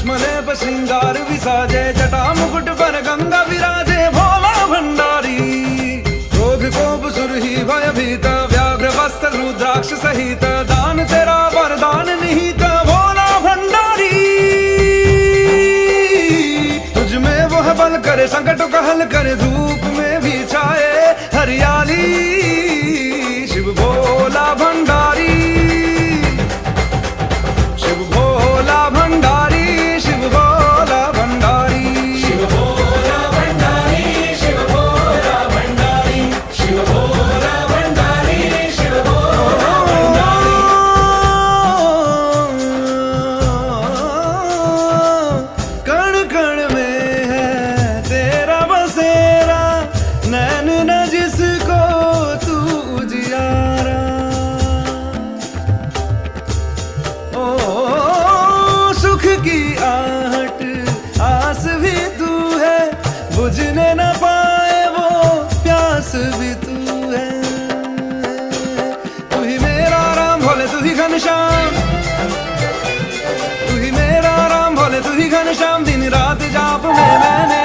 चश्मले पर श्रृंगार विसाजे, जटा मुकुट पर गंगा विराजे भोला भंडारी। क्रोध कोप सुरही भय भीत, व्याघ्र वस्त्र रुद्राक्ष सहित, दान तेरा वरदान निहित भोला भंडारी। तुझ में वो है बल करे संकट को हल करे, धूप में भी छाए हरियाली शिव भोला भंडारी। शिव भोला भंडारी, शिव भोला भंडारी, शिव भोला भंडारी, शिव भोला भंडारी, शिव भोला भंडारी, शिव भोला भंडारी। कण कण में है तेरा बसेरा, नैन न जिसको तू उजियारा। ओ सुख की आहट आस भी तू है, बुझने न पाए वो प्यास भी तू है। तू ही मेरा राम भोले तू ही घनश्याम, तू ही मेरा राम भोले तू ही घनश्याम। दिन रात जाप में मैंने